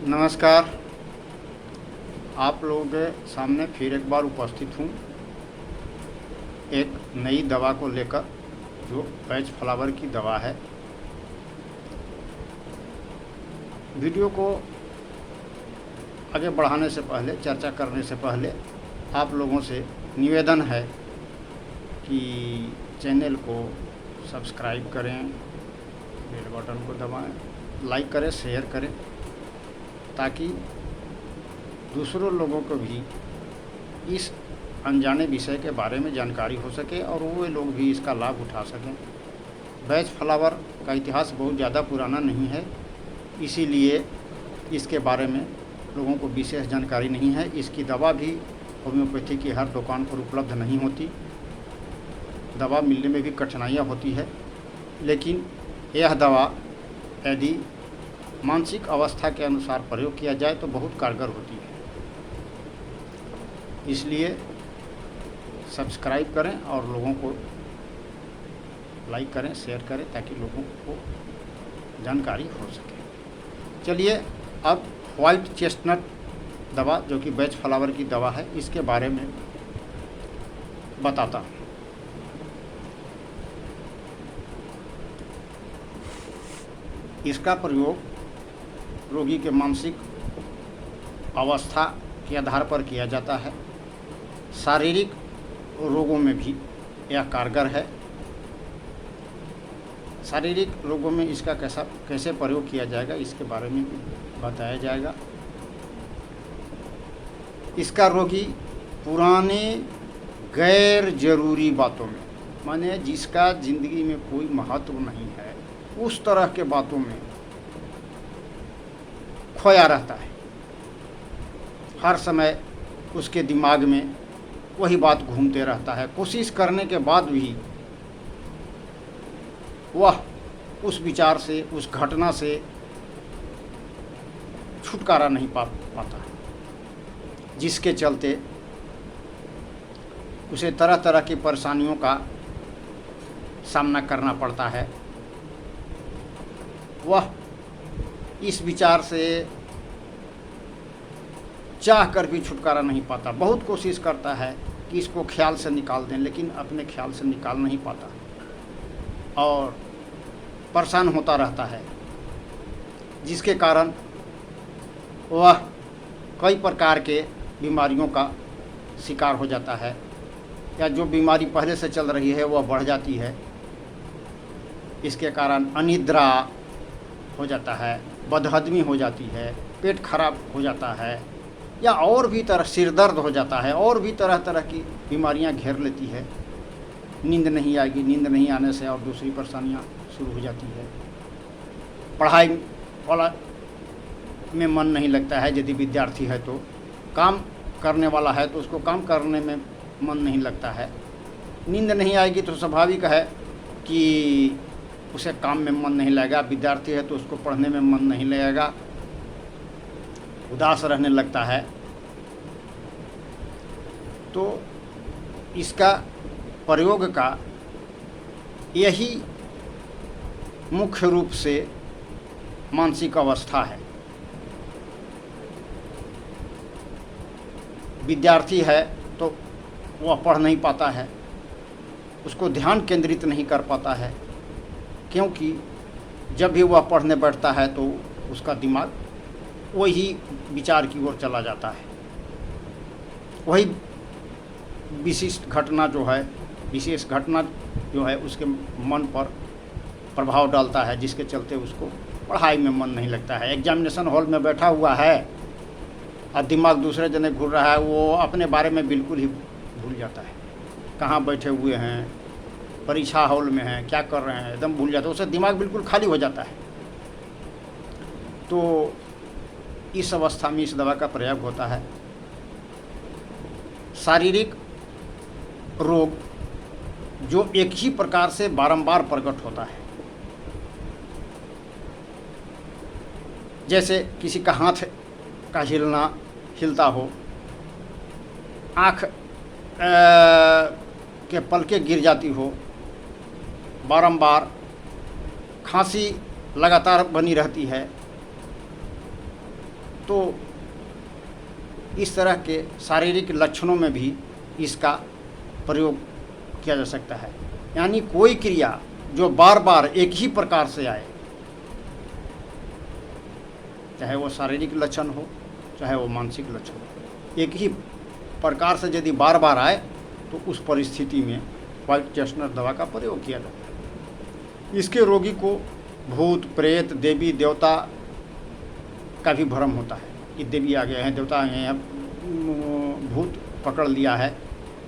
नमस्कार। आप लोगों के सामने फिर एक बार उपस्थित हूँ एक नई दवा को लेकर, जो पैच फ्लावर की दवा है। वीडियो को आगे बढ़ाने से पहले, चर्चा करने से पहले आप लोगों से निवेदन है कि चैनल को सब्सक्राइब करें, बेल बटन को दबाएं, लाइक करें, शेयर करें, ताकि दूसरों लोगों को भी इस अनजाने विषय के बारे में जानकारी हो सके और वो लोग भी इसका लाभ उठा सकें। पैच फ्लावर का इतिहास बहुत ज़्यादा पुराना नहीं है, इसीलिए इसके बारे में लोगों को विशेष जानकारी नहीं है। इसकी दवा भी होम्योपैथी की हर दुकान पर उपलब्ध नहीं होती, दवा मिलने में भी कठिनाइयाँ होती है। लेकिन यह दवा यदि मानसिक अवस्था के अनुसार प्रयोग किया जाए तो बहुत कारगर होती है। इसलिए सब्सक्राइब करें और लोगों को लाइक करें, शेयर करें, ताकि लोगों को जानकारी हो सके। चलिए अब वाइट चेस्टनट दवा, जो कि पैच फ्लावर की दवा है, इसके बारे में बताता हूँ। इसका प्रयोग रोगी के मानसिक अवस्था के आधार पर किया जाता है। शारीरिक रोगों में भी यह कारगर है। शारीरिक रोगों में इसका कैसे प्रयोग किया जाएगा, इसके बारे में भी बताया जाएगा। इसका रोगी पुराने गैर जरूरी बातों में, माने जिसका ज़िंदगी में कोई महत्व नहीं है, उस तरह के बातों में खोया रहता है। हर समय उसके दिमाग में वही बात घूमते रहता है। कोशिश करने के बाद भी वह उस विचार से, उस घटना से छुटकारा नहीं पाता, जिसके चलते उसे तरह तरह की परेशानियों का सामना करना पड़ता है। वह इस विचार से चाह कर भी छुटकारा नहीं पाता। बहुत कोशिश करता है कि इसको ख्याल से निकाल दें, लेकिन अपने ख्याल से निकाल नहीं पाता और परेशान होता रहता है, जिसके कारण वह कई प्रकार के बीमारियों का शिकार हो जाता है, या जो बीमारी पहले से चल रही है वह बढ़ जाती है। इसके कारण अनिद्रा हो जाता है, बदहज़मी हो जाती है, पेट खराब हो जाता है, या और भी तरह सिर दर्द हो जाता है, और भी तरह तरह की बीमारियां घेर लेती है। नींद नहीं आएगी, नींद नहीं आने से और दूसरी परेशानियां शुरू हो जाती है। पढ़ाई वाला में मन नहीं लगता है, यदि विद्यार्थी है तो। काम करने वाला है तो उसको काम करने में मन नहीं लगता है। नींद नहीं आएगी तो स्वाभाविक है कि उसे काम में मन नहीं लगेगा। विद्यार्थी है तो उसको पढ़ने में मन नहीं लगेगा, उदास रहने लगता है। तो इसका प्रयोग का यही मुख्य रूप से मानसिक अवस्था है। विद्यार्थी है तो वह पढ़ नहीं पाता है, उसको ध्यान केंद्रित नहीं कर पाता है, क्योंकि जब भी वह पढ़ने बैठता है तो उसका दिमाग वही विचार की ओर चला जाता है। वही विशेष घटना जो है उसके मन पर प्रभाव डालता है, जिसके चलते उसको पढ़ाई में मन नहीं लगता है। एग्जामिनेशन हॉल में बैठा हुआ है और दिमाग दूसरे जने घूर रहा है, वो अपने बारे में बिल्कुल ही भूल जाता है। कहाँ बैठे हुए हैं, परीक्षा हॉल में हैं, क्या कर रहे हैं, एकदम भूल जाता है। उससे दिमाग बिल्कुल खाली हो जाता है। तो इस अवस्था में इस दवा का प्रयोग होता है। शारीरिक रोग जो एक ही प्रकार से बारंबार प्रकट होता है, जैसे किसी का हाथ का हिलता हो, आँख के पलकें गिर जाती हो, बारंबार खांसी लगातार बनी रहती है, तो इस तरह के शारीरिक लक्षणों में भी इसका प्रयोग किया जा सकता है। यानी कोई क्रिया जो बार बार एक ही प्रकार से आए, चाहे वो शारीरिक लक्षण हो चाहे वो मानसिक लक्षण हो, एक ही प्रकार से यदि बार बार आए तो उस परिस्थिति में व्हाइट चेस्टनट दवा का प्रयोग किया जाता है। इसके रोगी को भूत प्रेत देवी देवता का भी भ्रम होता है कि देवी आ गए हैं, देवता आ गए हैं, भूत पकड़ लिया है,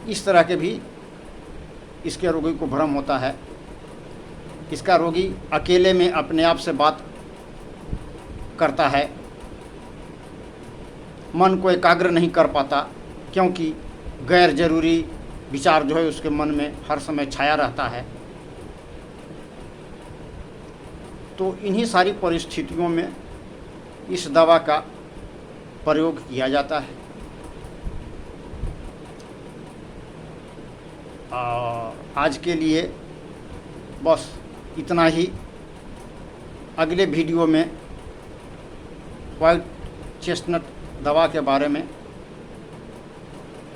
इस तरह के भी इसके रोगी को भ्रम होता है। इसका रोगी अकेले में अपने आप से बात करता है, मन को एकाग्र नहीं कर पाता क्योंकि गैर जरूरी विचार जो है उसके मन में हर समय छाया रहता है। तो इन्हीं सारी परिस्थितियों में इस दवा का प्रयोग किया जाता है। आज के लिए बस इतना ही। अगले वीडियो में व्हाइट चेस्टनट दवा के बारे में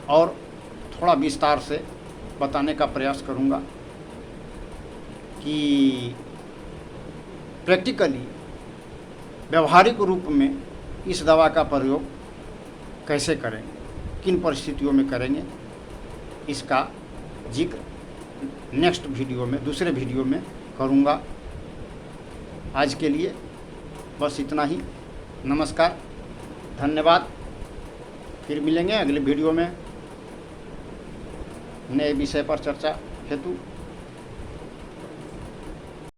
और थोड़ा विस्तार से बताने का प्रयास करूंगा कि प्रैक्टिकली व्यवहारिक रूप में इस दवा का प्रयोग कैसे करेंगे, किन परिस्थितियों में करेंगे, इसका जिक्र नेक्स्ट वीडियो में, दूसरे वीडियो में करूंगा। आज के लिए बस इतना ही। नमस्कार, धन्यवाद। फिर मिलेंगे अगले वीडियो में नए विषय पर चर्चा हेतु।